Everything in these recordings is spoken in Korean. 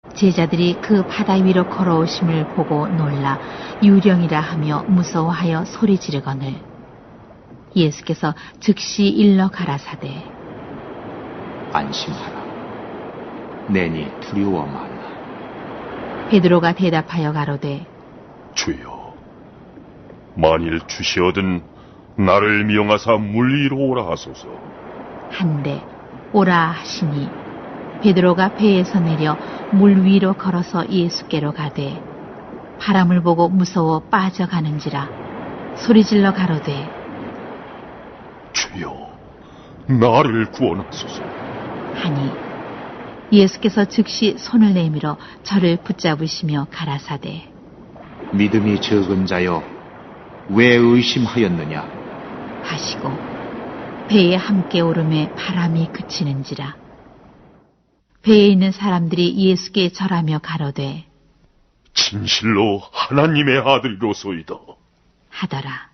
제자들이 그 바다 위로 걸어오심을 보고 놀라 유령이라 하며 무서워하여 소리 지르거늘 예수께서 즉시 일러 가라사대 안심하라. 내니 두려워 말라. 베드로가 대답하여 가로되 주여, 만일 주시어든 나를 미용하사 물 위로 오라 하소서. 한데 오라 하시니 베드로가 배에서 내려 물 위로 걸어서 예수께로 가되 바람을 보고 무서워 빠져가는지라 소리질러 가로되 주여, 나를 구원하소서. 하니 예수께서 즉시 손을 내밀어 저를 붙잡으시며 가라사대 믿음이 적은 자여, 왜 의심하였느냐? 하시고 배에 함께 오름에 바람이 그치는지라 배에 있는 사람들이 예수께 절하며 가로되 진실로 하나님의 아들이로소이다 하더라.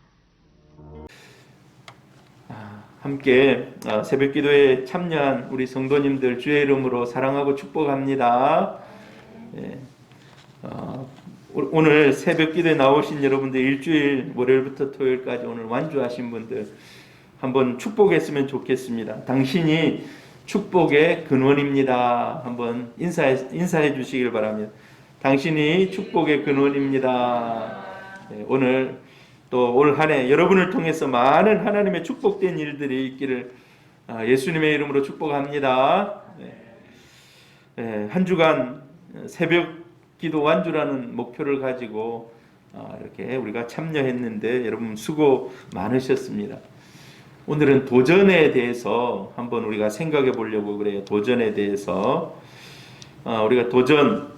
함께 새벽 기도에 참여한 우리 성도님들 주의 이름으로 사랑하고 축복합니다. 오늘 새벽 기도에 나오신 여러분들 일주일 월요일부터 토요일까지 오늘 완주하신 분들 한번 축복했으면 좋겠습니다. 당신이 축복의 근원입니다. 한번 인사해 주시길 바랍니다. 당신이 축복의 근원입니다. 오늘 또 올 한 해 여러분을 통해서 많은 하나님의 축복된 일들이 있기를 예수님의 이름으로 축복합니다. 한 주간 새벽 기도 완주라는 목표를 가지고 이렇게 우리가 참여했는데 여러분 수고 많으셨습니다. 오늘은 도전에 대해서 한번 우리가 생각해 보려고 그래요. 도전에 대해서 우리가 도전,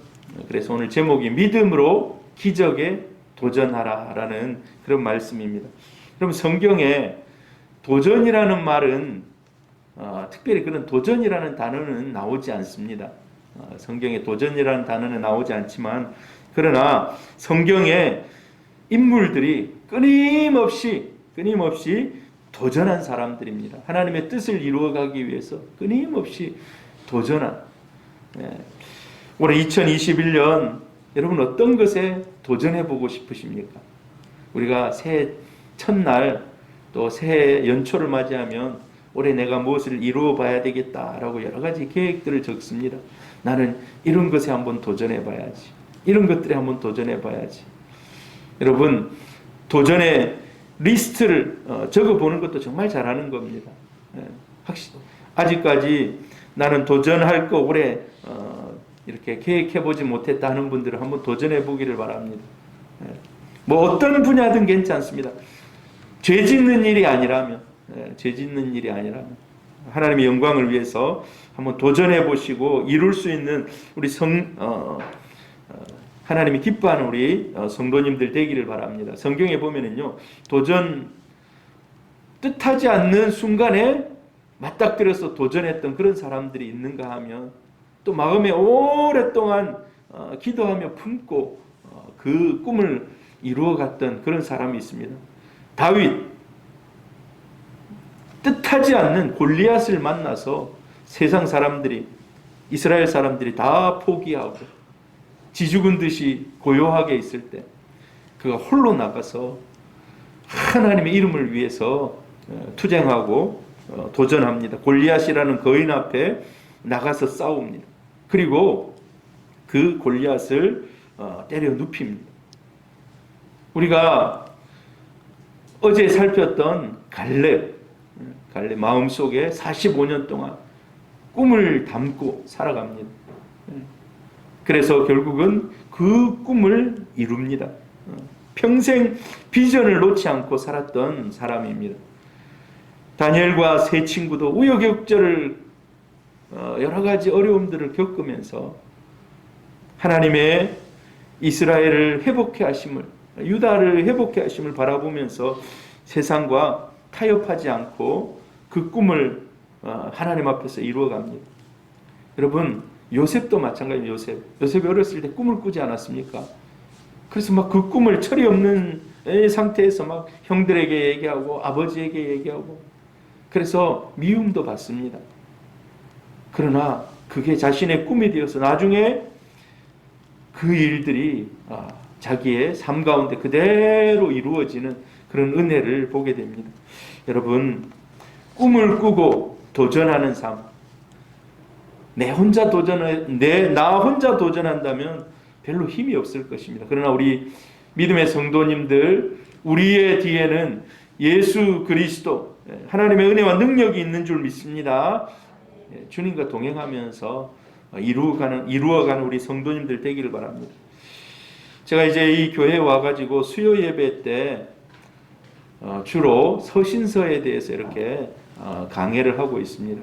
그래서 오늘 제목이 믿음으로 기적에 도전하라라는 그런 말씀입니다. 그럼 성경에 도전이라는 말은 특별히 그런 도전이라는 단어는 나오지 않습니다. 성경에 도전이라는 단어는 나오지 않지만 그러나 성경에 인물들이 끊임없이 도전한 사람들입니다. 하나님의 뜻을 이루어가기 위해서 끊임없이 도전한. 올해 2021년 여러분 어떤 것에 도전해보고 싶으십니까? 우리가 새해 첫날 또 새해 연초를 맞이하면 올해 내가 무엇을 이루어 봐야 되겠다라고 여러 가지 계획들을 적습니다. 나는 이런 것에 한번 도전해 봐야지. 이런 것들에 한번 도전해 봐야지. 여러분 도전의 리스트를 적어보는 것도 정말 잘하는 겁니다. 아직까지 나는 도전할 거 올해 이렇게 계획해보지 못했다 하는 분들은 한번 도전해보기를 바랍니다. 뭐 어떤 분야든 괜찮습니다. 죄 짓는 일이 아니라면 하나님의 영광을 위해서 한번 도전해보시고 이룰 수 있는 우리 하나님이 기뻐하는 우리 성도님들 되기를 바랍니다. 성경에 보면은요, 도전 뜻하지 않는 순간에 맞닥뜨려서 도전했던 그런 사람들이 있는가 하면 또 마음에 오랫동안 기도하며 품고 그 꿈을 이루어갔던 그런 사람이 있습니다. 다윗, 뜻하지 않는 골리앗을 만나서 세상 사람들이, 이스라엘 사람들이 다 포기하고 지죽은 듯이 고요하게 있을 때 그가 홀로 나가서 하나님의 이름을 위해서 투쟁하고 도전합니다. 골리앗이라는 거인 앞에 나가서 싸웁니다. 그리고 그 골리앗을 때려 눕힙니다. 우리가 어제 살폈던 갈렙 마음속에 45년 동안 꿈을 담고 살아갑니다. 그래서 결국은 그 꿈을 이룹니다. 평생 비전을 놓지 않고 살았던 사람입니다. 다니엘과 세 친구도 우여곡절을 여러 가지 어려움들을 겪으면서 하나님의 이스라엘을 회복해 하심을, 유다를 회복해 하심을 바라보면서 세상과 타협하지 않고 그 꿈을 하나님 앞에서 이루어갑니다. 여러분, 요셉도 마찬가지입니다. 요셉이 어렸을 때 꿈을 꾸지 않았습니까? 그래서 막 그 꿈을 철이 없는 상태에서 막 형들에게 얘기하고 아버지에게 얘기하고 그래서 미움도 받습니다. 그러나 그게 자신의 꿈이 되어서 나중에 그 일들이 자기의 삶 가운데 그대로 이루어지는 그런 은혜를 보게 됩니다. 여러분, 꿈을 꾸고 도전하는 삶, 나 혼자 도전한다면 별로 힘이 없을 것입니다. 그러나 우리 믿음의 성도님들, 우리의 뒤에는 예수 그리스도, 하나님의 은혜와 능력이 있는 줄 믿습니다. 주님과 동행하면서 이루어가는 우리 성도님들 되기를 바랍니다. 제가 이제 이 교회에 와가지고 수요 예배 때 주로 서신서에 대해서 이렇게 강해를 하고 있습니다.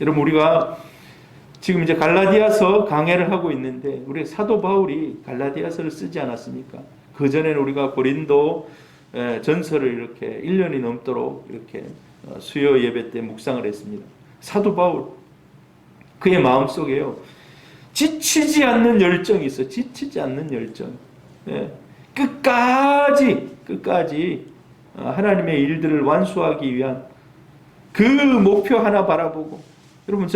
여러분, 우리가 지금 이제 갈라디아서 강해를 하고 있는데, 우리 사도 바울이 갈라디아서를 쓰지 않았습니까? 그 전에는 우리가 고린도 전서를 이렇게 1년이 넘도록 이렇게 수요 예배 때 묵상을 했습니다. 사도 바울, 그의 마음속에요, 지치지 않는 열정이 있어. 지치지 않는 열정. 끝까지 하나님의 일들을 완수하기 위한 그 목표 하나 바라보고. 여러분,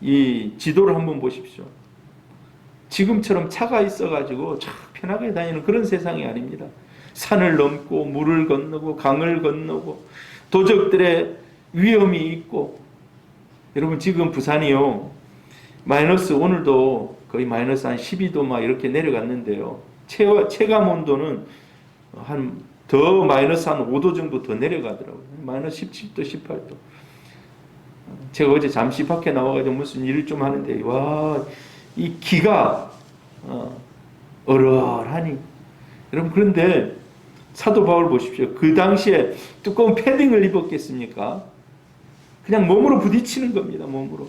이 지도를 한번 보십시오. 지금처럼 차가 있어가지고 참 편하게 다니는 그런 세상이 아닙니다. 산을 넘고 물을 건너고 강을 건너고 도적들의 위험이 있고. 여러분, 지금 부산이요, 오늘도 거의 마이너스 한 12도 막 이렇게 내려갔는데요. 체감 온도는 더 마이너스 한 5도 정도 더 내려가더라고요. 마이너스 17도, 18도. 제가 어제 잠시 밖에 나와가지고 무슨 일을 좀 하는데, 와, 이 기가 얼얼하니. 여러분, 그런데 사도 바울 보십시오. 그 당시에 두꺼운 패딩을 입었겠습니까? 그냥 몸으로 부딪히는 겁니다. 몸으로.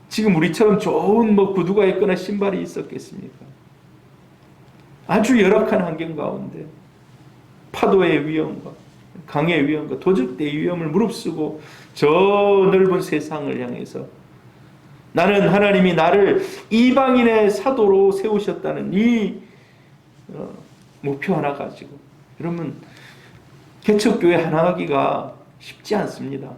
지금 우리처럼 좋은 구두가 있거나 신발이 있었겠습니까? 아주 열악한 환경 가운데 파도의 위험과 강의 위험과 도적대의 위험을 무릅쓰고 저 넓은 세상을 향해서 나는 하나님이 나를 이방인의 사도로 세우셨다는 이 목표 하나 가지고, 여러분, 개척교회 하나 하기가 쉽지 않습니다.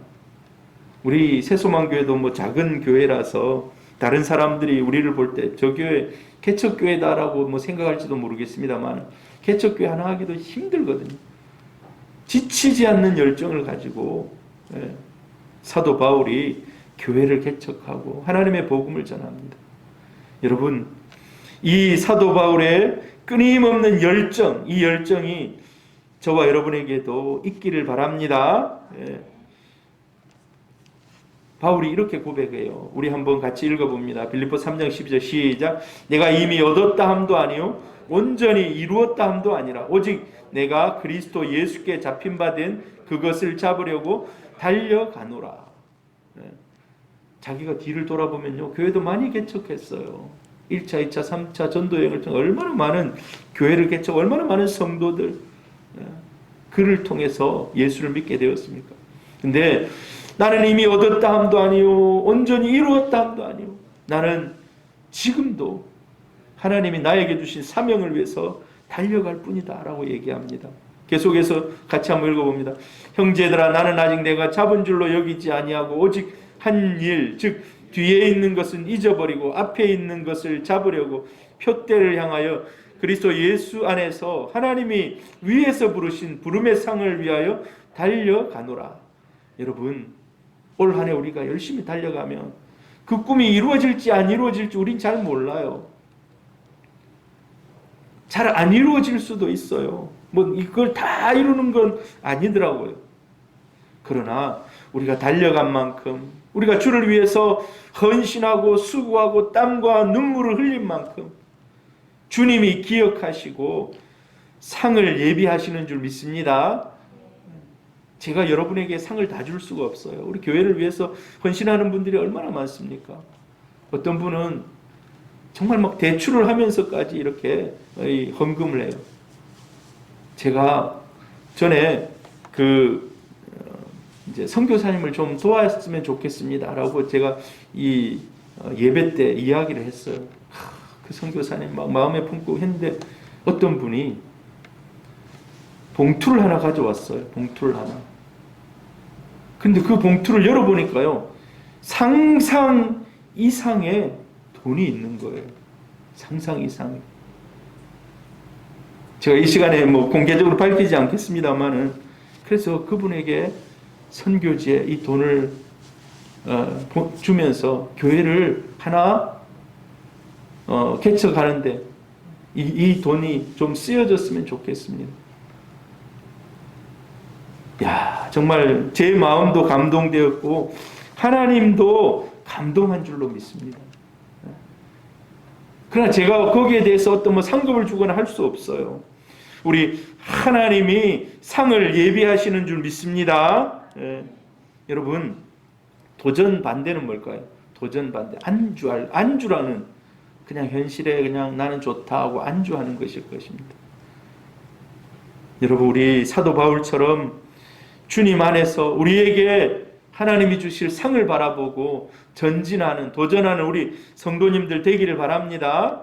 우리 새소망교회도 작은 교회라서 다른 사람들이 우리를 볼 때 저 교회 개척교회다라고 생각할지도 모르겠습니다만, 개척교회 하나 하기도 힘들거든요. 지치지 않는 열정을 가지고 사도 바울이 교회를 개척하고 하나님의 복음을 전합니다. 여러분, 이 사도 바울의 끊임없는 열정, 이 열정이 저와 여러분에게도 있기를 바랍니다. 바울이 이렇게 고백해요. 우리 한번 같이 읽어봅니다. 빌립보 3장 12절 시작. 내가 이미 얻었다 함도 아니요 온전히 이루었다 함도 아니라 오직 내가 그리스도 예수께 잡힌 바 된 그것을 잡으려고 달려가노라. 자기가 뒤를 돌아보면요, 교회도 많이 개척했어요. 1차, 2차, 3차 전도여행을 통해 얼마나 많은 교회를 개척, 얼마나 많은 성도들 그를 통해서 예수를 믿게 되었습니까? 근데 나는 이미 얻었다 함도 아니요 온전히 이루었다 함도 아니요 나는 지금도 하나님이 나에게 주신 사명을 위해서 달려갈 뿐이다 라고 얘기합니다. 계속해서 같이 한번 읽어봅니다. 형제들아, 나는 아직 내가 잡은 줄로 여기지 아니하고 오직 한 일, 즉 뒤에 있는 것은 잊어버리고 앞에 있는 것을 잡으려고 표대를 향하여 그리스도 예수 안에서 하나님이 위에서 부르신 부름의 상을 위하여 달려가노라. 여러분, 올 한 해 우리가 열심히 달려가면 그 꿈이 이루어질지 안 이루어질지 우린 잘 몰라요. 잘 안 이루어질 수도 있어요. 이걸 다 이루는 건 아니더라고요. 그러나 우리가 달려간 만큼, 우리가 주를 위해서 헌신하고 수고하고 땀과 눈물을 흘린 만큼 주님이 기억하시고 상을 예비하시는 줄 믿습니다. 제가 여러분에게 상을 다 줄 수가 없어요. 우리 교회를 위해서 헌신하는 분들이 얼마나 많습니까? 어떤 분은 정말 대출을 하면서까지 이렇게 헌금을 해요. 제가 전에 이제 선교사님을 좀 도왔으면 좋겠습니다라고 제가 이 예배 때 이야기를 했어요. 그 선교사님 마음에 품고 했는데 어떤 분이 봉투를 하나 가져왔어요. 봉투를 하나. 근데 그 봉투를 열어보니까요, 상상 이상의 돈이 있는 거예요. 상상 이상이에요. 제가 이 시간에 뭐 공개적으로 밝히지 않겠습니다만은, 그래서 그분에게 선교지에 이 돈을 주면서 교회를 하나 개척하는데 이 돈이 좀 쓰여졌으면 좋겠습니다. 야, 정말 제 마음도 감동되었고 하나님도 감동한 줄로 믿습니다. 그러나 제가 거기에 대해서 어떤 뭐 상급을 주거나 할 수 없어요. 우리 하나님이 상을 예비하시는 줄 믿습니다. 여러분, 도전 반대는 뭘까요? 도전 반대, 안주라는, 그냥 현실에 그냥 나는 좋다 하고 안주하는 것일 것입니다. 여러분, 우리 사도 바울처럼 주님 안에서 우리에게 하나님이 주실 상을 바라보고 전진하는, 도전하는 우리 성도님들 되기를 바랍니다.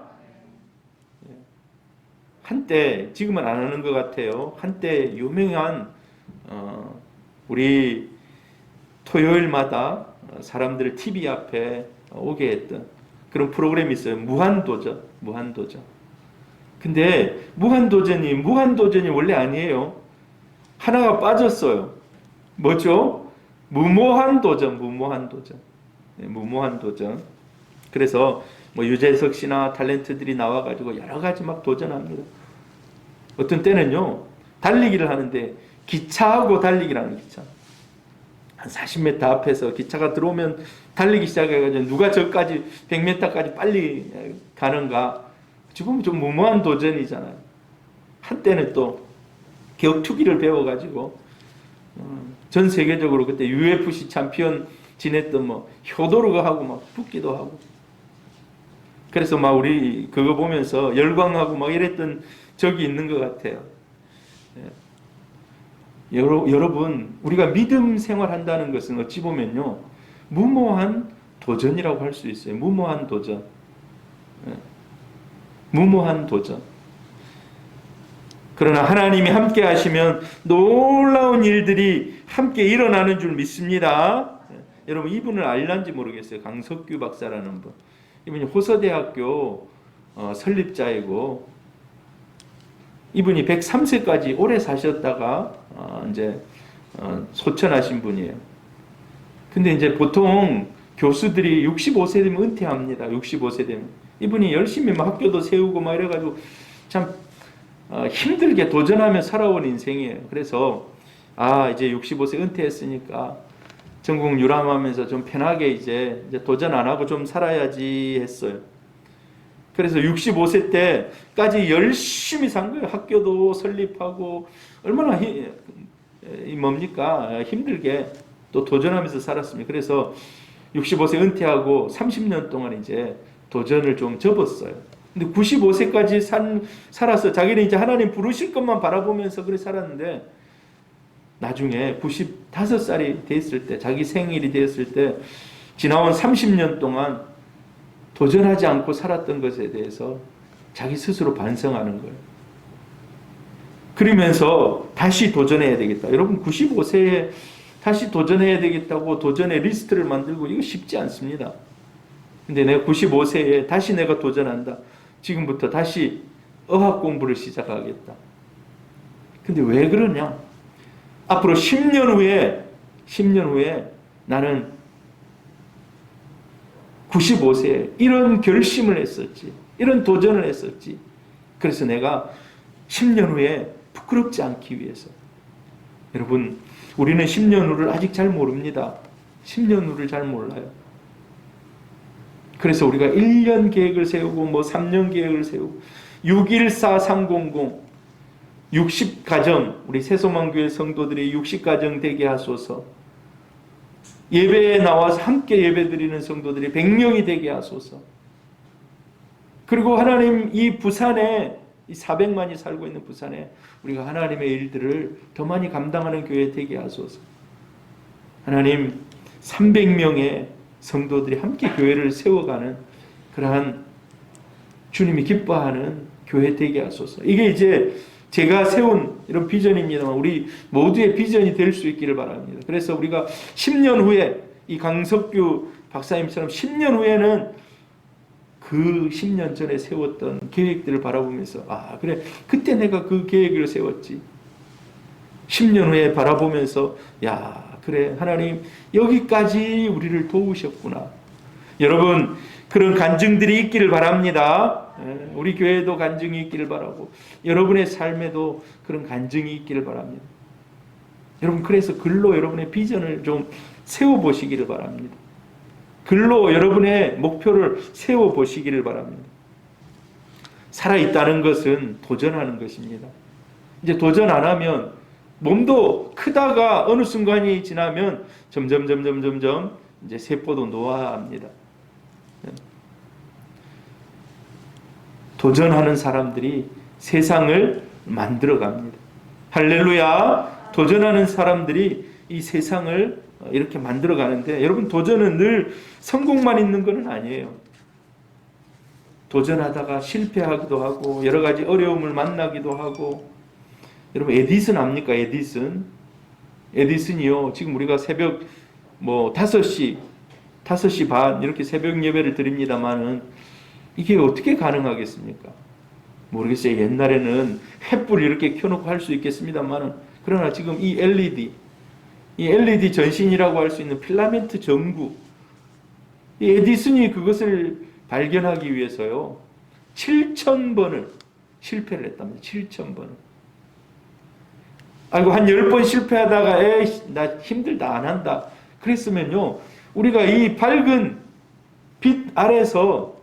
한때, 지금은 안 하는 것 같아요. 한때 유명한 우리 토요일마다 사람들을 TV 앞에 오게 했던 그런 프로그램이 있어요. 무한도전. 근데 무한도전이 원래 아니에요. 하나가 빠졌어요. 뭐죠? 무모한 도전. 그래서 뭐 유재석 씨나 탤런트들이 나와가지고 여러 가지 막 도전합니다. 어떤 때는요, 달리기를 하는데 기차하고 달리기라는 기차. 한 40m 앞에서 기차가 들어오면 달리기 시작해가지고 누가 저까지 100m까지 빨리 가는가. 지금 좀 무모한 도전이잖아요. 한때는 또 격투기를 배워가지고 전 세계적으로 그때 UFC 챔피언 지냈던 뭐 효도르가하고 막 붙기도 하고. 그래서 막 우리 그거 보면서 열광하고 막 이랬던 적이 있는 것 같아요. 여러분, 우리가 믿음 생활한다는 것은 어찌 보면요, 무모한 도전이라고 할 수 있어요. 무모한 도전. 그러나 하나님이 함께 하시면 놀라운 일들이 함께 일어나는 줄 믿습니다. 여러분, 이분을 알란지 모르겠어요. 강석규 박사라는 분. 이분이 호서대학교 설립자이고, 이분이 103세까지 오래 사셨다가 이제 소천하신 분이에요. 근데 이제 보통 교수들이 65세 되면 은퇴합니다. 65세 되면. 이분이 열심히 막 학교도 세우고 막 이래가지고 참 힘들게 도전하며 살아온 인생이에요. 그래서 이제 65세 은퇴했으니까 전국 유람하면서 좀 편하게 이제 도전 안 하고 좀 살아야지 했어요. 그래서 65세 때까지 열심히 산 거예요. 학교도 설립하고 얼마나 힘들게 또 도전하면서 살았습니다. 그래서 65세 은퇴하고 30년 동안 이제 도전을 좀 접었어요. 근데 95세까지 살아서 자기는 이제 하나님 부르실 것만 바라보면서 그래 살았는데, 나중에 95살이 됐을 때, 자기 생일이 됐을 때, 지나온 30년 동안 도전하지 않고 살았던 것에 대해서 자기 스스로 반성하는 거예요. 그러면서 다시 도전해야 되겠다. 여러분, 95세에 다시 도전해야 되겠다고 도전의 리스트를 만들고, 이거 쉽지 않습니다. 근데 내가 95세에 다시 내가 도전한다. 지금부터 다시 어학 공부를 시작하겠다. 근데 왜 그러냐? 앞으로 10년 후에 나는 95세에 이런 결심을 했었지. 이런 도전을 했었지. 그래서 내가 10년 후에 부끄럽지 않기 위해서. 여러분, 우리는 10년 후를 아직 잘 모릅니다. 10년 후를 잘 몰라요. 그래서 우리가 1년 계획을 세우고 뭐 3년 계획을 세우고 614300 60가정, 우리 새소망교회 성도들이 60가정 되게 하소서. 예배에 나와서 함께 예배드리는 성도들이 100명이 되게 하소서. 그리고 하나님, 이 부산에, 이 400만이 살고 있는 부산에 우리가 하나님의 일들을 더 많이 감당하는 교회 되게 하소서. 하나님, 300명의 성도들이 함께 교회를 세워가는 그러한 주님이 기뻐하는 교회 되게 하소서. 이게 이제 제가 세운 이런 비전입니다만 우리 모두의 비전이 될 수 있기를 바랍니다. 그래서 우리가 10년 후에 이 강석규 박사님처럼 10년 후에는 그 10년 전에 세웠던 계획들을 바라보면서 아 그래 그때 내가 그 계획을 세웠지. 10년 후에 바라보면서 야 그래 하나님 여기까지 우리를 도우셨구나. 여러분 그런 간증들이 있기를 바랍니다. 우리 교회에도 간증이 있기를 바라고 여러분의 삶에도 그런 간증이 있기를 바랍니다. 여러분 그래서 글로 여러분의 비전을 좀 세워보시기를 바랍니다. 글로 여러분의 목표를 세워보시기를 바랍니다. 살아있다는 것은 도전하는 것입니다. 이제 도전 안 하면 몸도 크다가 어느 순간이 지나면 점점 이제 세포도 노화합니다. 도전하는 사람들이 세상을 만들어갑니다. 할렐루야! 도전하는 사람들이 이 세상을 이렇게 만들어가는데 여러분 도전은 늘 성공만 있는 것은 아니에요. 도전하다가 실패하기도 하고 여러 가지 어려움을 만나기도 하고 여러분 에디슨 압니까? 에디슨이요. 지금 우리가 새벽 5시 반 이렇게 새벽 예배를 드립니다만은 이게 어떻게 가능하겠습니까? 모르겠어요. 옛날에는 횃불 이렇게 켜놓고 할 수 있겠습니다만은 그러나 지금 이 LED 전신이라고 할 수 있는 필라멘트 전구 이 에디슨이 그것을 발견하기 위해서요 7,000번을 실패를 했답니다. 7,000번을. 아이고 한 10번 실패하다가 에이 나 힘들다 안 한다 그랬으면요 우리가 이 밝은 빛 아래서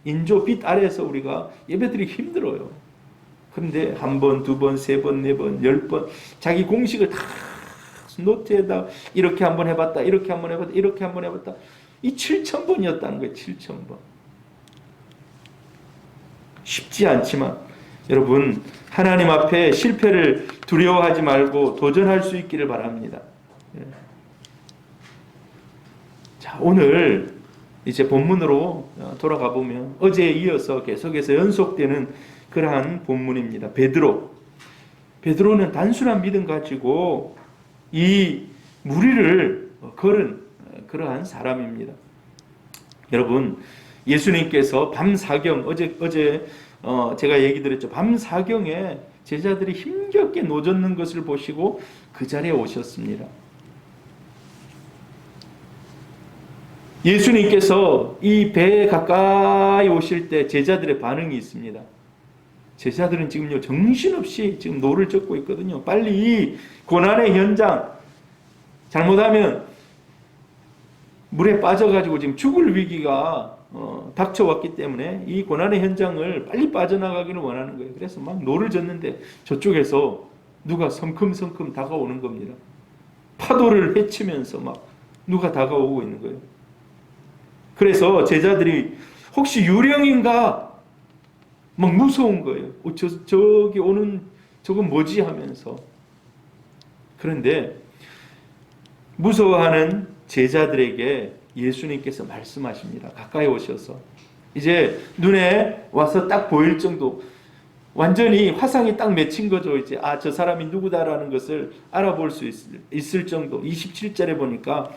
인조 빛 아래에서 우리가 예배드리기 힘들어요. 그런데 한 번, 두 번, 세 번, 네 번, 10번 자기 공식을 다 노트에다 이렇게 한번 해봤다 이렇게 한번 해봤다 이렇게 한번 해봤다 이 7,000번이었다는 거예요. 7,000번. 쉽지 않지만 여러분 하나님 앞에 실패를 두려워하지 말고 도전할 수 있기를 바랍니다. 자 오늘 이제 본문으로 돌아가 보면 어제에 이어서 계속해서 연속되는 그러한 본문입니다. 베드로는 단순한 믿음 가지고 이 무리를 걸은 그러한 사람입니다. 여러분 예수님께서 밤사경 어제 제가 얘기 드렸죠. 밤사경에 제자들이 힘겹게 노젓는 것을 보시고 그 자리에 오셨습니다. 예수님께서 이 배에 가까이 오실 때 제자들의 반응이 있습니다. 제자들은 지금요 정신없이 지금 노를 젓고 있거든요. 빨리 이 고난의 현장 잘못하면 물에 빠져가지고 지금 죽을 위기가 닥쳐왔기 때문에 이 고난의 현장을 빨리 빠져나가기를 원하는 거예요. 그래서 막 노를 젓는데 저쪽에서 누가 성큼성큼 다가오는 겁니다. 파도를 헤치면서 막 누가 다가오고 있는 거예요. 그래서 제자들이 혹시 유령인가 막 무서운 거예요. 저기 오는 저건 뭐지 하면서. 그런데 무서워하는 제자들에게 예수님께서 말씀하십니다. 가까이 오셔서 이제 눈에 와서 딱 보일 정도 완전히 화상이 딱 맺힌 거죠. 이제 저 사람이 누구다라는 것을 알아볼 수 있을 정도. 27절에 보니까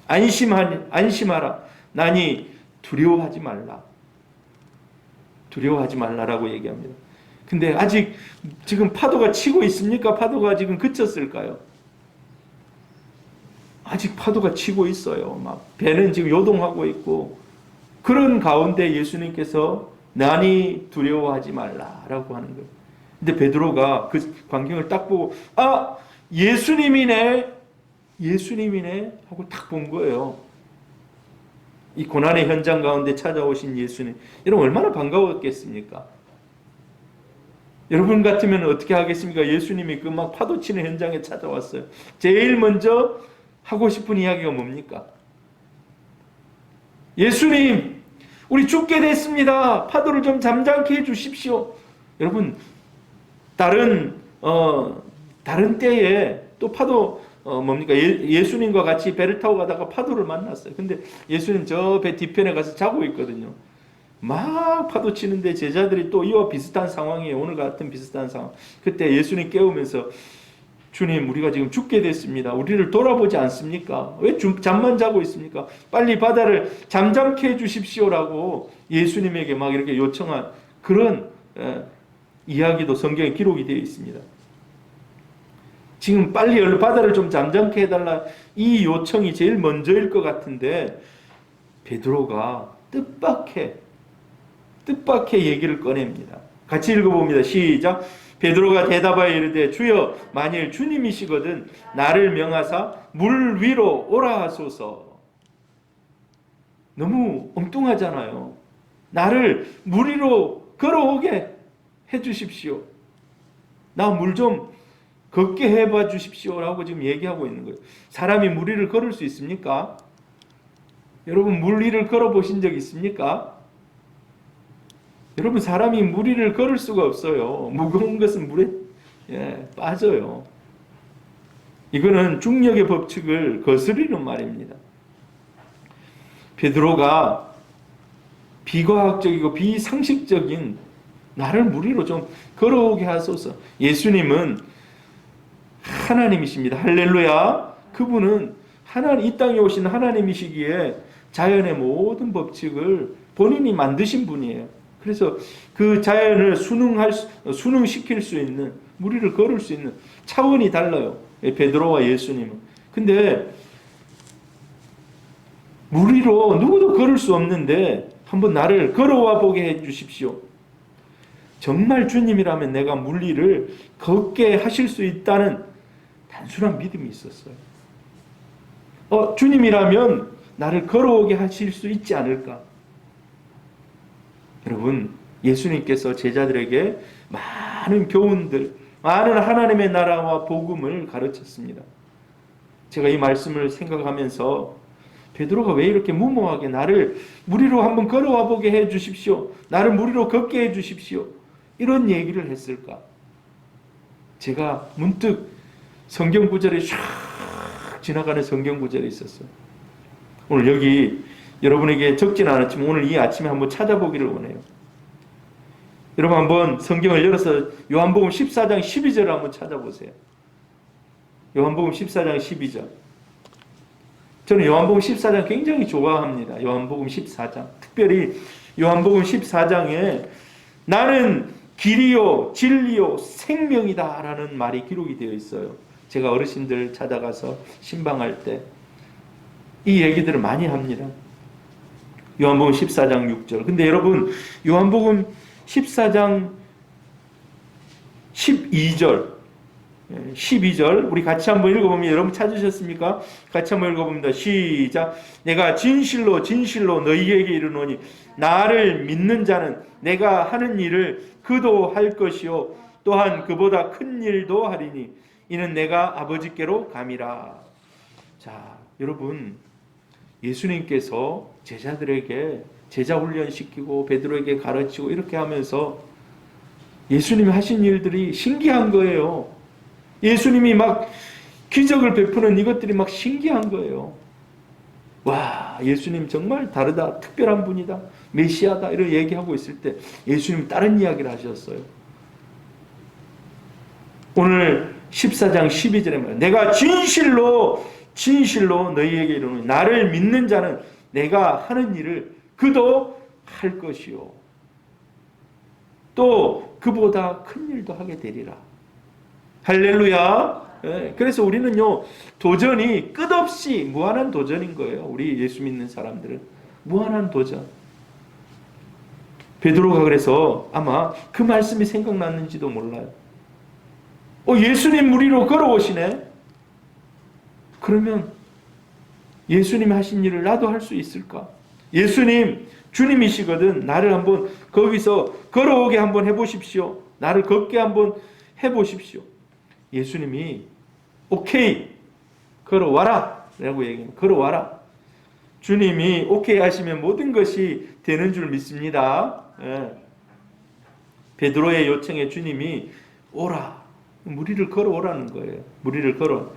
안심하라. 나니 두려워하지 말라. 두려워하지 말라라고 얘기합니다. 근데 아직 지금 파도가 치고 있습니까? 파도가 지금 그쳤을까요? 아직 파도가 치고 있어요. 막 배는 지금 요동하고 있고 그런 가운데 예수님께서 나니 두려워하지 말라라고 하는 거예요. 근데 베드로가 그 광경을 딱 보고 예수님이네 하고 딱 본 거예요. 이 고난의 현장 가운데 찾아오신 예수님. 여러분 얼마나 반가웠겠습니까? 여러분 같으면 어떻게 하겠습니까? 예수님이 그 막 파도 치는 현장에 찾아왔어요. 제일 먼저 하고 싶은 이야기가 뭡니까? 예수님, 우리 죽게 됐습니다. 파도를 좀 잠잠케 해주십시오. 여러분, 다른 때에 또 파도 뭡니까? 예수님과 같이 배를 타고 가다가 파도를 만났어요. 근데 예수님 저 배 뒤편에 가서 자고 있거든요. 막 파도 치는데 제자들이 또 이와 비슷한 상황이에요. 오늘 같은 비슷한 상황. 그때 예수님 깨우면서 주님, 우리가 지금 죽게 됐습니다. 우리를 돌아보지 않습니까? 왜 잠만 자고 있습니까? 빨리 바다를 잠잠케 해주십시오라고 예수님에게 막 이렇게 요청한 그런 이야기도 성경에 기록이 되어 있습니다. 지금 빨리 바다를 좀 잠잠케 해달라, 이 요청이 제일 먼저일 것 같은데 베드로가 뜻밖의 얘기를 꺼냅니다. 같이 읽어봅니다. 시작. 베드로가 대답하여 이르되 주여, 만일 주님이시거든 나를 명하사 물 위로 오라 하소서. 너무 엉뚱하잖아요. 나를 물 위로 걸어오게 해주십시오. 나 물 좀 걷게 해봐 주십시오라고 지금 얘기하고 있는 거예요. 사람이 물 위를 걸을 수 있습니까? 여러분, 물 위를 걸어보신 적 있습니까? 여러분, 사람이 물 위를 걸을 수가 없어요. 무거운 것은 물에 빠져요. 이거는 중력의 법칙을 거스르는 말입니다. 베드로가 비과학적이고 비상식적인 나를 물 위로 좀 걸어오게 하소서. 예수님은 하나님이십니다. 할렐루야. 그분은 이 땅에 오신 하나님이시기에 자연의 모든 법칙을 본인이 만드신 분이에요. 그래서 그 자연을 순응시킬 수 있는, 물 위를 걸을 수 있는 차원이 달라요. 베드로와 예수님은. 근데 물 위로 누구도 걸을 수 없는데 한번 나를 걸어와 보게 해 주십시오. 정말 주님이라면 내가 물 위를 걷게 하실 수 있다는 단순한 믿음이 있었어요. 주님이라면 나를 걸어오게 하실 수 있지 않을까? 여러분, 예수님께서 제자들에게 많은 교훈들, 많은 하나님의 나라와 복음을 가르쳤습니다. 제가 이 말씀을 생각하면서 베드로가 왜 이렇게 무모하게 나를 물 위로 한번 걸어와 보게 해 주십시오, 나를 물 위로 걷게 해 주십시오, 이런 얘기를 했을까? 제가 문득 성경 구절에 샥 지나가는 성경 구절이 있었어요. 오늘 여기 여러분에게 적진 않았지만 오늘 이 아침에 한번 찾아보기를 원해요. 여러분, 한번 성경을 열어서 요한복음 14장 12절을 한번 찾아보세요. 요한복음 14장 12절. 저는 요한복음 14장 굉장히 좋아합니다. 요한복음 14장. 특별히 요한복음 14장에 나는 길이요 진리요 생명이다 라는 말이 기록이 되어 있어요. 제가 어르신들 찾아가서 신방할 때 이 얘기들을 많이 합니다. 요한복음 14장 6절. 근데 여러분, 요한복음 14장 12절 우리 같이 한번 읽어보면, 여러분 찾으셨습니까? 같이 한번 읽어봅니다. 시작. 내가 진실로 진실로 너희에게 이르노니 나를 믿는 자는 내가 하는 일을 그도 할 것이요 또한 그보다 큰 일도 하리니 이는 내가 아버지께로 감이라. 자, 여러분, 예수님께서 제자들에게 제자 훈련시키고 베드로에게 가르치고 이렇게 하면서 예수님이 하신 일들이 신기한 거예요. 예수님이 막 기적을 베푸는 이것들이 막 신기한 거예요. 와, 예수님 정말 다르다, 특별한 분이다, 메시아다, 이런 얘기하고 있을 때 예수님이 다른 이야기를 하셨어요. 오늘 14장 12절에 말해요. 내가 진실로 너희에게 이르노니 나를 믿는 자는 내가 하는 일을 그도 할 것이요 또 그보다 큰 일도 하게 되리라. 할렐루야. 그래서 우리는요, 도전이 끝없이 무한한 도전인 거예요. 우리 예수 믿는 사람들은 무한한 도전. 베드로가 그래서 아마 그 말씀이 생각났는지도 몰라요. 예수님 물 위로 걸어오시네. 그러면 예수님이 하신 일을 나도 할 수 있을까? 예수님 주님이시거든. 나를 한번 거기서 걸어오게 한번 해보십시오. 나를 걷게 한번 해보십시오. 예수님이 오케이, 걸어와라 라고 얘기합니다. 걸어와라. 주님이 오케이 하시면 모든 것이 되는 줄 믿습니다. 베드로의 요청에 주님이 오라, 물 위를 걸어오라는 거예요. 물 위를 걸어.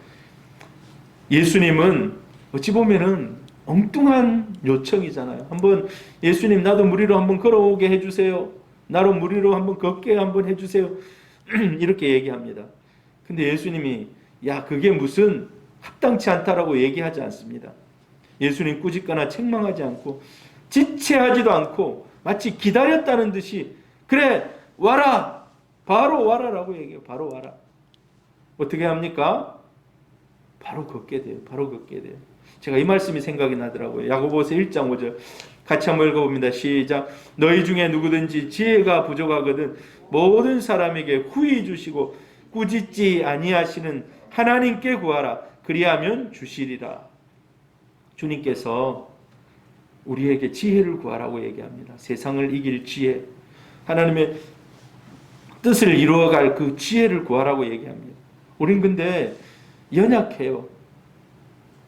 예수님은 어찌 보면은 엉뚱한 요청이잖아요. 한번 예수님, 나도 물 위로 한번 걸어오게 해주세요. 나로 물 위로 한번 걷게 한번 해주세요. 이렇게 얘기합니다. 근데 예수님이 야, 그게 무슨 합당치 않다라고 얘기하지 않습니다. 예수님 꾸짖거나 책망하지 않고 지체하지도 않고 마치 기다렸다는 듯이 그래 와라 바로 와라라고 얘기해요. 바로 와라. 어떻게 합니까? 바로 걷게 돼요. 바로 걷게 돼요. 제가 이 말씀이 생각이 나더라고요. 야고보서 1장 5절 같이 한번 읽어봅니다. 시작. 너희 중에 누구든지 지혜가 부족하거든 모든 사람에게 후히 주시고 꾸짖지 아니하시는 하나님께 구하라. 그리하면 주시리라. 주님께서 우리에게 지혜를 구하라고 얘기합니다. 세상을 이길 지혜, 하나님의 뜻을 이루어갈 그 지혜를 구하라고 얘기합니다. 우린 근데 연약해요.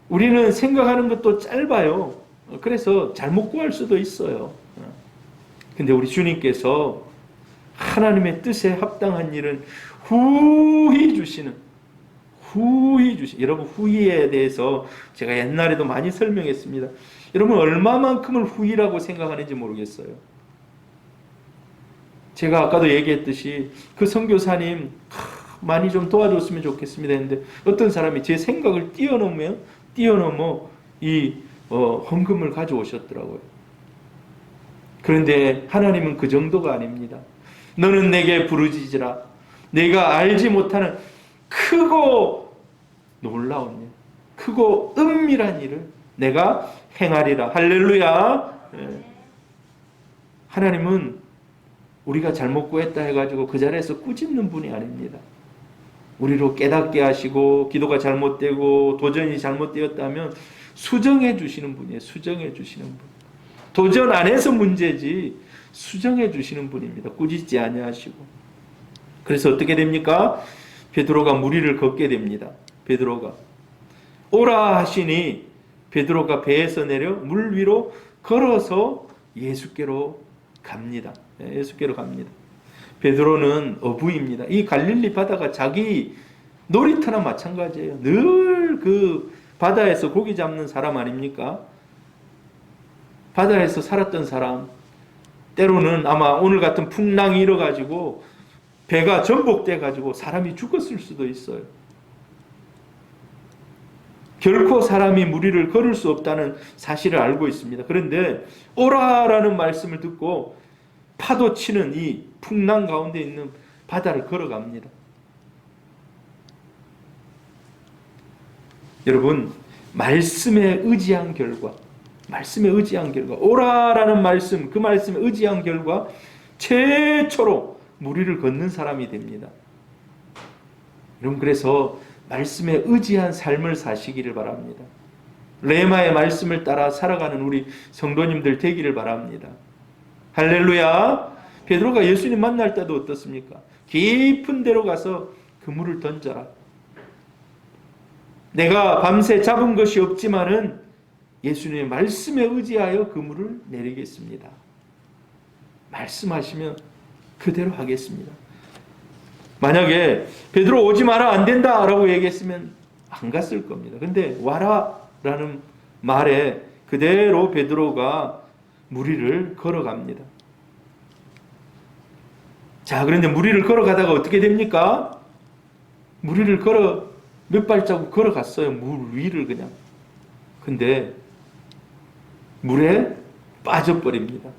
우리는 생각하는 것도 짧아요. 그래서 잘못 구할 수도 있어요. 근데 우리 주님께서 하나님의 뜻에 합당한 일은 후히 주시는, 여러분 후히에 대해서 제가 옛날에도 많이 설명했습니다. 여러분 얼마만큼을 후히라고 생각하는지 모르겠어요. 제가 아까도 얘기했듯이 그 선교사님 많이 좀 도와줬으면 좋겠습니다 했는데 어떤 사람이 제 생각을 뛰어넘어 이 헌금을 가져오셨더라고요. 그런데 하나님은 그 정도가 아닙니다. 너는 내게 부르짖으라. 내가 알지 못하는 크고 놀라운 일, 크고 은밀한 일을 내가 행하리라. 할렐루야. 하나님은 우리가 잘못 구했다 해가지고 그 자리에서 꾸짖는 분이 아닙니다. 우리로 깨닫게 하시고 기도가 잘못되고 도전이 잘못되었다면 수정해 주시는 분이에요. 수정해 주시는 분. 도전 안에서 문제지 수정해 주시는 분입니다. 꾸짖지 아니하시고. 그래서 어떻게 됩니까? 베드로가 무리를 걷게 됩니다. 베드로가 오라 하시니 베드로가 배에서 내려 물 위로 걸어서 예수께로 갑니다. 예수께로 갑니다. 베드로는 어부입니다. 이 갈릴리 바다가 자기 놀이터나 마찬가지예요. 늘 그 바다에서 고기 잡는 사람 아닙니까? 바다에서 살았던 사람. 때로는 아마 오늘 같은 풍랑이 일어가지고 배가 전복돼가지고 사람이 죽었을 수도 있어요. 결코 사람이 무리를 걸을 수 없다는 사실을 알고 있습니다. 그런데 오라라는 말씀을 듣고 파도 치는 이 풍랑 가운데 있는 바다를 걸어갑니다. 여러분, 말씀에 의지한 결과, 오라라는 말씀, 그 말씀에 의지한 결과 최초로 무리를 걷는 사람이 됩니다. 여러분, 그래서 말씀에 의지한 삶을 사시기를 바랍니다. 레마의 말씀을 따라 살아가는 우리 성도님들 되기를 바랍니다. 할렐루야. 베드로가 예수님 만날 때도 어떻습니까? 깊은 데로 가서 그물을 던져라. 내가 밤새 잡은 것이 없지만은 예수님의 말씀에 의지하여 그물을 내리겠습니다. 말씀하시면 그대로 하겠습니다. 만약에 베드로 오지 마라 안 된다 라고 얘기했으면 안 갔을 겁니다. 근데 와라 라는 말에 그대로 베드로가 무리를 걸어갑니다. 자, 그런데 무리를 걸어가다가 어떻게 됩니까? 무리를 몇 발자국 걸어갔어요. 물 위를 그냥. 근데 물에 빠져버립니다.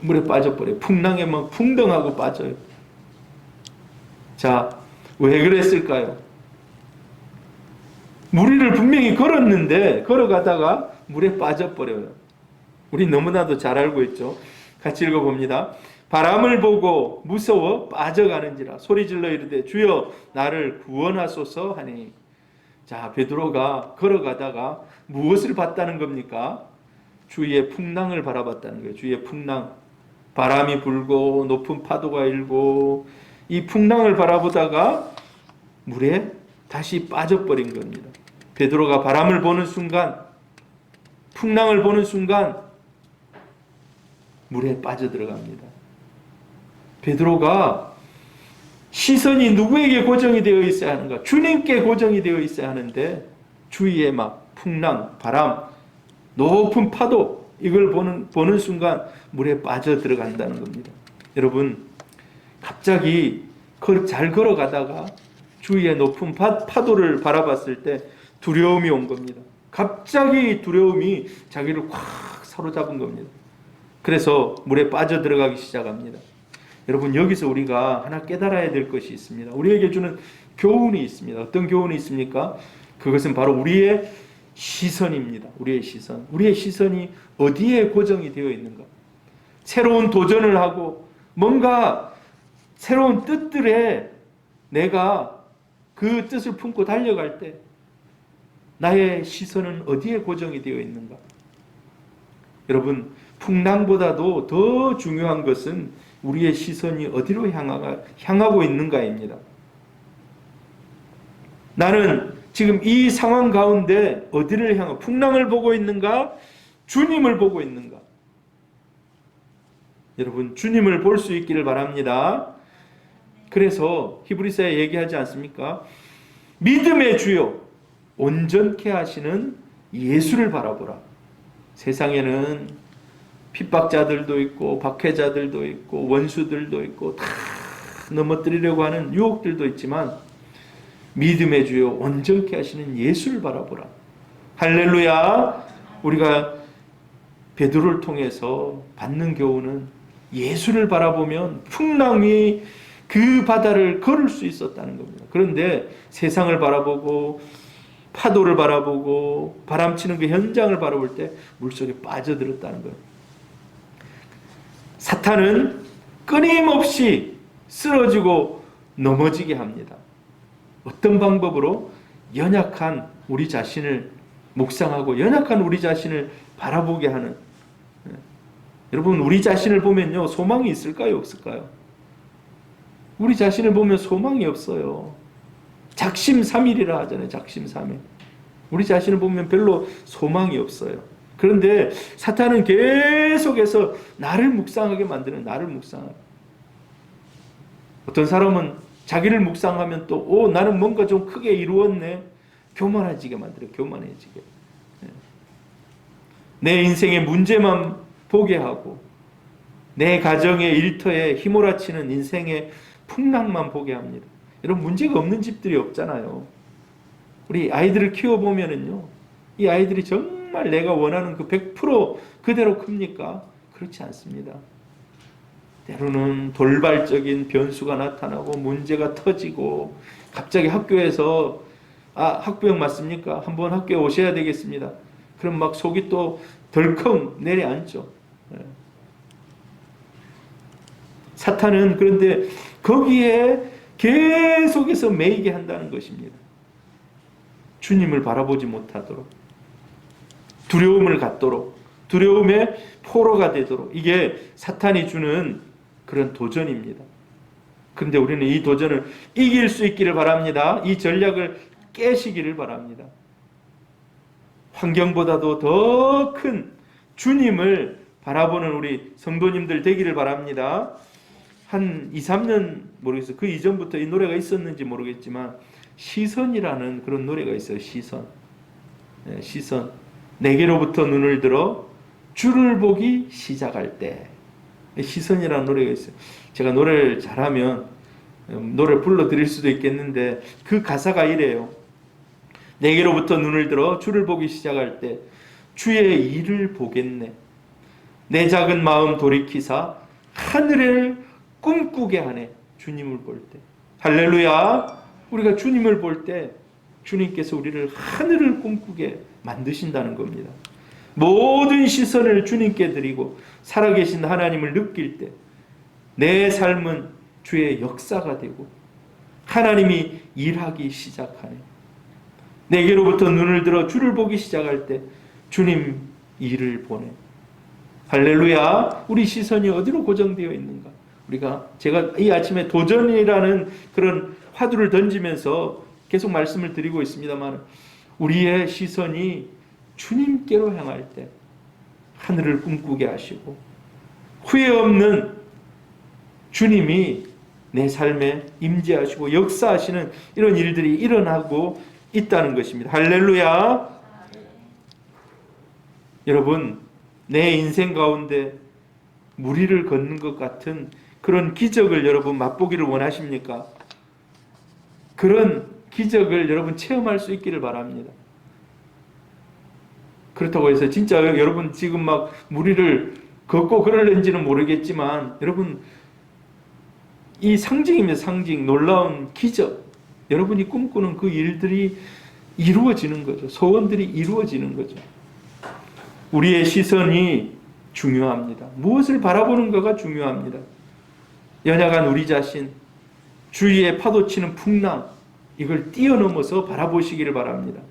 물에 빠져버려요. 풍랑에 막 풍덩하고 빠져요. 자, 왜 그랬을까요? 무리를 분명히 걸었는데 걸어가다가 물에 빠져버려요. 우리 너무나도 잘 알고 있죠. 같이 읽어봅니다. 바람을 보고 무서워 빠져가는지라 소리질러 이르되 주여 나를 구원하소서 하니. 자, 베드로가 걸어가다가 무엇을 봤다는 겁니까? 주위의 풍랑을 바라봤다는 거예요. 주위의 풍랑. 바람이 불고 높은 파도가 일고 이 풍랑을 바라보다가 물에 다시 빠져버린 겁니다. 베드로가 바람을 보는 순간, 풍랑을 보는 순간 물에 빠져들어갑니다. 베드로가 시선이 누구에게 고정이 되어 있어야 하는가? 주님께 고정이 되어 있어야 하는데 주위에 막 풍랑, 바람, 높은 파도 이걸 보는 순간 물에 빠져들어간다는 겁니다. 여러분, 갑자기 잘 걸어가다가 주위의 높은 파도를 바라봤을 때 두려움이 온 겁니다. 갑자기 두려움이 자기를 확 사로잡은 겁니다. 그래서 물에 빠져들어가기 시작합니다. 여러분, 여기서 우리가 하나 깨달아야 될 것이 있습니다. 우리에게 주는 교훈이 있습니다. 어떤 교훈이 있습니까? 그것은 바로 우리의 시선입니다. 우리의 시선. 우리의 시선이 어디에 고정이 되어 있는가? 새로운 도전을 하고 뭔가 새로운 뜻들에 내가 그 뜻을 품고 달려갈 때 나의 시선은 어디에 고정이 되어 있는가? 여러분, 풍랑보다도 더 중요한 것은 우리의 시선이 어디로 향하고 있는가입니다. 나는 지금 이 상황 가운데 어디를 향하고, 풍랑을 보고 있는가? 주님을 보고 있는가? 여러분, 주님을 볼 수 있기를 바랍니다. 그래서 히브리서에 얘기하지 않습니까? 믿음의 주요 온전케 하시는 예수를 바라보라. 세상에는 핍박자들도 있고 박해자들도 있고 원수들도 있고 다 넘어뜨리려고 하는 유혹들도 있지만 믿음의 주요 온전케 하시는 예수를 바라보라. 할렐루야. 우리가 베드로를 통해서 받는 교훈은 예수를 바라보면 풍랑이 그 바다를 걸을 수 있었다는 겁니다. 그런데 세상을 바라보고 파도를 바라보고 바람치는 그 현장을 바라볼 때 물속에 빠져들었다는 거예요. 사탄은 끊임없이 쓰러지고 넘어지게 합니다. 어떤 방법으로? 연약한 우리 자신을 묵상하고 연약한 우리 자신을 바라보게 하는. 여러분, 우리 자신을 보면요, 소망이 있을까요? 없을까요? 우리 자신을 보면 소망이 없어요. 작심삼일이라 하잖아요. 작심삼일. 우리 자신을 보면 별로 소망이 없어요. 그런데 사탄은 계속해서 나를 묵상하게 만드는, 나를 묵상하게. 어떤 사람은 자기를 묵상하면 또 나는 뭔가 좀 크게 이루었네. 교만해지게 만들어요. 교만해지게. 내 인생의 문제만 보게 하고 내 가정의 일터에 휘몰아치는 인생의 풍랑만 보게 합니다. 여러분, 문제가 없는 집들이 없잖아요. 우리 아이들을 키워보면은요, 이 아이들이 정말 내가 원하는 그 100% 그대로 큽니까? 그렇지 않습니다. 때로는 돌발적인 변수가 나타나고 문제가 터지고 갑자기 학교에서 학부형 맞습니까? 한번 학교에 오셔야 되겠습니다. 그럼 막 속이 또 덜컹 내려앉죠. 사탄은 그런데 거기에 계속해서 매이게 한다는 것입니다. 주님을 바라보지 못하도록, 두려움을 갖도록, 두려움의 포로가 되도록, 이게 사탄이 주는 그런 도전입니다. 그런데 우리는 이 도전을 이길 수 있기를 바랍니다. 이 전략을 깨시기를 바랍니다. 환경보다도 더 큰 주님을 바라보는 우리 성도님들 되기를 바랍니다. 한 2, 3년 모르겠어요. 그 이전부터 이 노래가 있었는지 모르겠지만 시선이라는 그런 노래가 있어요. 시선. 시선. 내게로부터 눈을 들어 주를 보기 시작할 때. 시선이라는 노래가 있어요. 제가 노래를 잘하면 노래를 불러드릴 수도 있겠는데 그 가사가 이래요. 내게로부터 눈을 들어 주를 보기 시작할 때 주의 일을 보겠네. 내 작은 마음 돌이키사 하늘을 꿈꾸게 하네. 주님을 볼 때. 할렐루야. 우리가 주님을 볼 때 주님께서 우리를 하늘을 꿈꾸게 만드신다는 겁니다. 모든 시선을 주님께 드리고 살아계신 하나님을 느낄 때 내 삶은 주의 역사가 되고 하나님이 일하기 시작하네. 내게로부터 눈을 들어 주를 보기 시작할 때 주님 일을 보내. 할렐루야. 우리 시선이 어디로 고정되어 있는가? 제가 이 아침에 도전이라는 그런 화두를 던지면서 계속 말씀을 드리고 있습니다만 우리의 시선이 주님께로 향할 때 하늘을 꿈꾸게 하시고 후회 없는 주님이 내 삶에 임재하시고 역사하시는 이런 일들이 일어나고 있다는 것입니다. 할렐루야. 여러분, 내 인생 가운데 무리를 걷는 것 같은 그런 기적을 여러분 맛보기를 원하십니까? 그런 기적을 여러분 체험할 수 있기를 바랍니다. 그렇다고 해서 진짜 여러분 지금 막 무리를 걷고 그럴는지는 모르겠지만 여러분 이 상징입니다. 상징. 놀라운 기적. 여러분이 꿈꾸는 그 일들이 이루어지는 거죠. 소원들이 이루어지는 거죠. 우리의 시선이 중요합니다. 무엇을 바라보는가가 중요합니다. 연약한 우리 자신, 주위에 파도치는 풍랑, 이걸 뛰어넘어서 바라보시기를 바랍니다.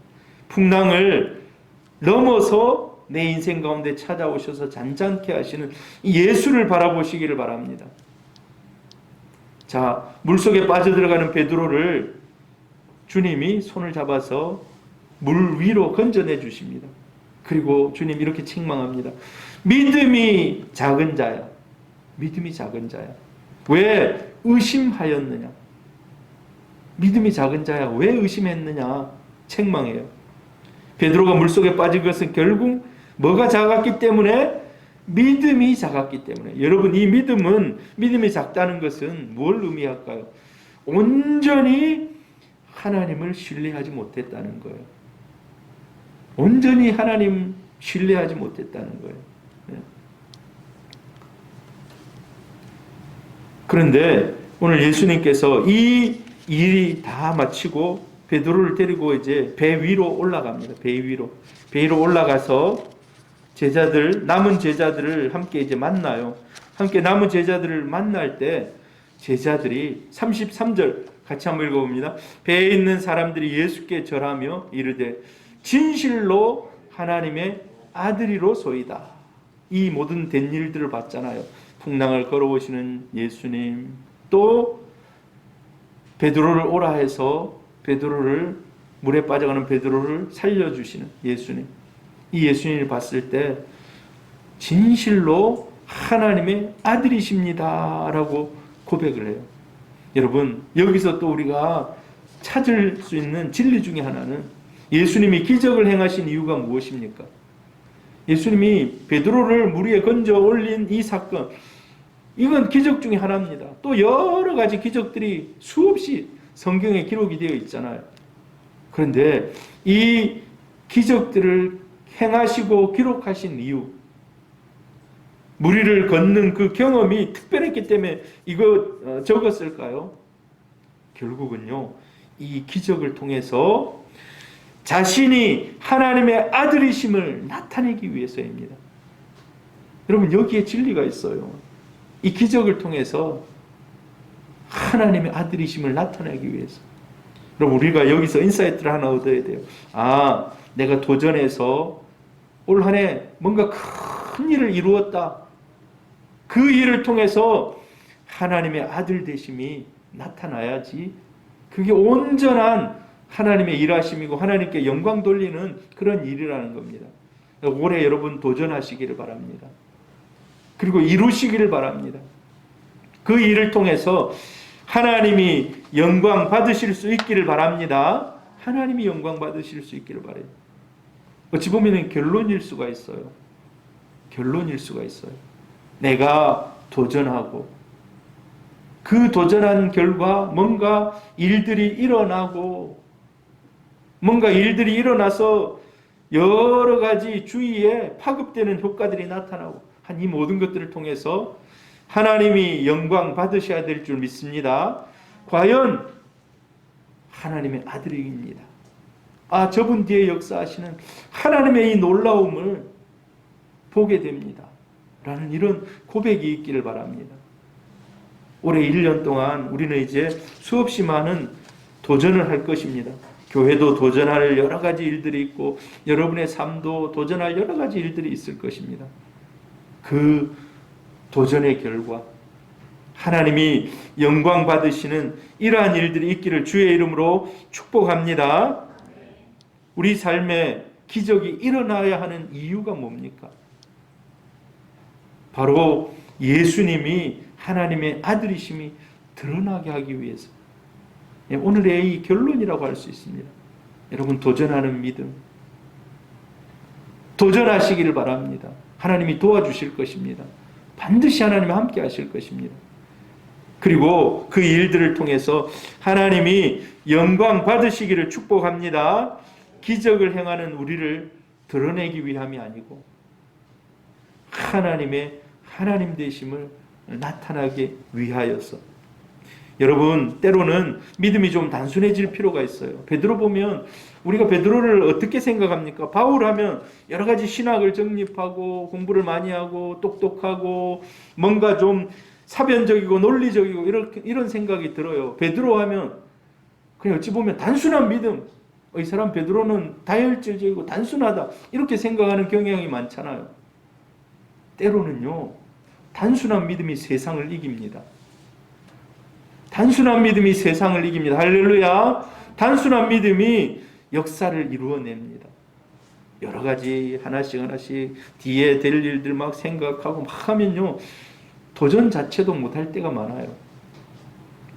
풍랑을 넘어서 내 인생 가운데 찾아오셔서 잔잔케 하시는 예수를 바라보시기를 바랍니다. 자, 물속에 빠져들어가는 베드로를 주님이 손을 잡아서 물 위로 건져내 주십니다. 그리고 주님 이렇게 책망합니다. 믿음이 작은 자야. 믿음이 작은 자야. 왜 의심하였느냐? 믿음이 작은 자야. 왜 의심했느냐? 책망해요. 베드로가 물속에 빠진 것은 결국 뭐가 작았기 때문에? 믿음이 작았기 때문에. 여러분 이 믿음이 작다는 것은 뭘 의미할까요? 온전히 하나님을 신뢰하지 못했다는 거예요. 온전히 하나님 신뢰하지 못했다는 거예요. 네. 그런데 오늘 예수님께서 이 일이 다 마치고 베드로를 데리고 이제 배 위로 올라갑니다. 배 위로 올라가서 남은 제자들을 함께 이제 만나요. 함께 남은 제자들을 만날 때 제자들이 33절 같이 한번 읽어봅니다. 배에 있는 사람들이 예수께 절하며 이르되 진실로 하나님의 아들이로소이다. 이 모든 된 일들을 봤잖아요. 풍랑을 걸어오시는 예수님, 또 베드로를 오라 해서 베드로를 물에 빠져가는 베드로를 살려주시는 예수님. 이 예수님을 봤을 때 진실로 하나님의 아들이십니다 라고 고백을 해요. 여러분 여기서 또 우리가 찾을 수 있는 진리 중에 하나는 예수님이 기적을 행하신 이유가 무엇입니까? 예수님이 베드로를 물 위에 건져 올린 이 사건, 이건 기적 중에 하나입니다. 또 여러 가지 기적들이 수없이 성경에 기록이 되어 있잖아요. 그런데 이 기적들을 행하시고 기록하신 이유, 무리를 걷는 그 경험이 특별했기 때문에 이거 적었을까요? 결국은요, 이 기적을 통해서 자신이 하나님의 아들이심을 나타내기 위해서입니다. 여러분 여기에 진리가 있어요. 이 기적을 통해서 하나님의 아들이심을 나타내기 위해서. 그럼 우리가 여기서 인사이트를 하나 얻어야 돼요. 아, 내가 도전해서 올 한 해 뭔가 큰 일을 이루었다. 그 일을 통해서 하나님의 아들 되심이 나타나야지. 그게 온전한 하나님의 일하심이고 하나님께 영광 돌리는 그런 일이라는 겁니다. 올해 여러분 도전하시기를 바랍니다. 그리고 이루시기를 바랍니다. 그 일을 통해서 하나님이 영광 받으실 수 있기를 바랍니다. 하나님이 영광 받으실 수 있기를 바라요. 어찌 보면 결론일 수가 있어요. 결론일 수가 있어요. 내가 도전하고 그 도전한 결과 뭔가 일들이 일어나고 뭔가 일들이 일어나서 여러 가지 주위에 파급되는 효과들이 나타나고 한 이 모든 것들을 통해서 하나님이 영광 받으셔야 될 줄 믿습니다. 과연 하나님의 아들입니다. 아, 저분 뒤에 역사하시는 하나님의 이 놀라움을 보게 됩니다. 라는 이런 고백이 있기를 바랍니다. 올해 1년 동안 우리는 이제 수없이 많은 도전을 할 것입니다. 교회도 도전할 여러 가지 일들이 있고 여러분의 삶도 도전할 여러 가지 일들이 있을 것입니다. 그 도전의 결과 하나님이 영광 받으시는 이러한 일들이 있기를 주의 이름으로 축복합니다. 우리 삶에 기적이 일어나야 하는 이유가 뭡니까? 바로 예수님이 하나님의 아들이심이 드러나게 하기 위해서. 오늘의 이 결론이라고 할 수 있습니다. 여러분 도전하는 믿음, 도전하시기를 바랍니다. 하나님이 도와주실 것입니다. 반드시 하나님이 함께 하실 것입니다. 그리고 그 일들을 통해서 하나님이 영광 받으시기를 축복합니다. 기적을 행하는 우리를 드러내기 위함이 아니고 하나님의 하나님 되심을 나타나기 위하여서. 여러분, 때로는 믿음이 좀 단순해질 필요가 있어요. 베드로 보면 우리가 베드로를 어떻게 생각합니까? 바울 하면 여러 가지 신학을 정립하고 공부를 많이 하고 똑똑하고 뭔가 좀 사변적이고 논리적이고 이런 생각이 들어요. 베드로 하면 그냥 어찌 보면 단순한 믿음, 이 사람 베드로는 다혈질적이고 단순하다 이렇게 생각하는 경향이 많잖아요. 때로는요, 단순한 믿음이 세상을 이깁니다. 단순한 믿음이 세상을 이깁니다. 할렐루야. 단순한 믿음이 역사를 이루어냅니다. 여러 가지 하나씩 뒤에 될 일들 막 생각하고 막 하면요, 도전 자체도 못할 때가 많아요.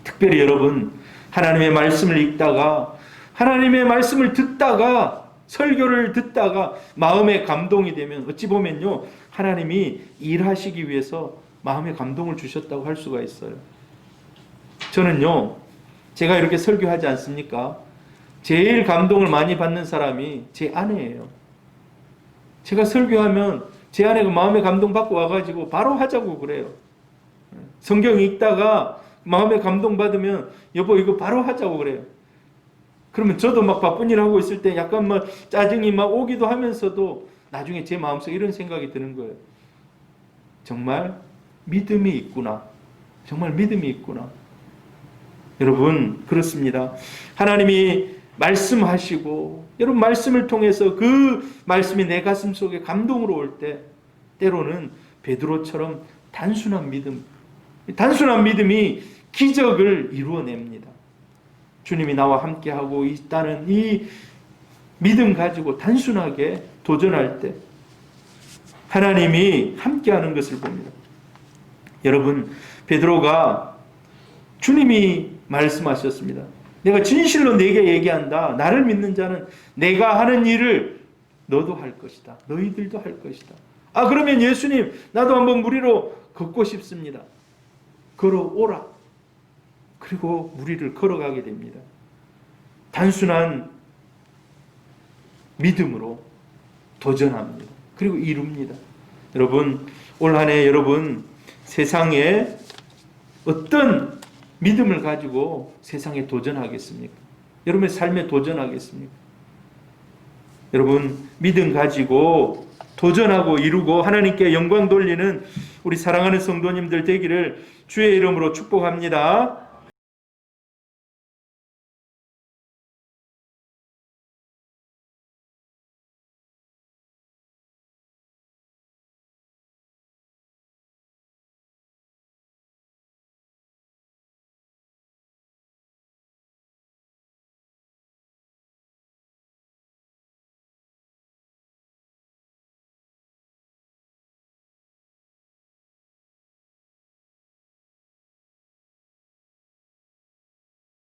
특별히 여러분, 하나님의 말씀을 읽다가 하나님의 말씀을 듣다가 설교를 듣다가 마음에 감동이 되면 어찌 보면요, 하나님이 일하시기 위해서 마음에 감동을 주셨다고 할 수가 있어요. 저는요, 제가 이렇게 설교하지 않습니까? 제일 감동을 많이 받는 사람이 제 아내예요. 제가 설교하면 제 아내가 마음에 감동받고 와가지고 바로 하자고 그래요. 성경 읽다가 마음에 감동받으면 여보 이거 바로 하자고 그래요. 그러면 저도 막 바쁜 일 하고 있을 때 약간 막 짜증이 막 오기도 하면서도 나중에 제 마음속에 이런 생각이 드는 거예요. 정말 믿음이 있구나. 정말 믿음이 있구나. 여러분, 그렇습니다. 하나님이 말씀하시고 여러분 말씀을 통해서 그 말씀이 내 가슴 속에 감동으로 올 때 때로는 베드로처럼 단순한 믿음이 기적을 이루어냅니다. 주님이 나와 함께하고 있다는 이 믿음 가지고 단순하게 도전할 때 하나님이 함께하는 것을 봅니다. 여러분, 베드로가 주님이 말씀하셨습니다. 내가 진실로 네게 얘기한다. 나를 믿는 자는 내가 하는 일을 너도 할 것이다. 너희들도 할 것이다. 아, 그러면 예수님, 나도 한번 무리로 걷고 싶습니다. 걸어오라. 그리고 무리를 걸어가게 됩니다. 단순한 믿음으로 도전합니다. 그리고 이룹니다. 여러분, 올 한 해 여러분 세상에 어떤 믿음을 가지고 세상에 도전하겠습니까? 여러분의 삶에 도전하겠습니까? 여러분, 믿음 가지고 도전하고 이루고 하나님께 영광 돌리는 우리 사랑하는 성도님들 되기를 주의 이름으로 축복합니다.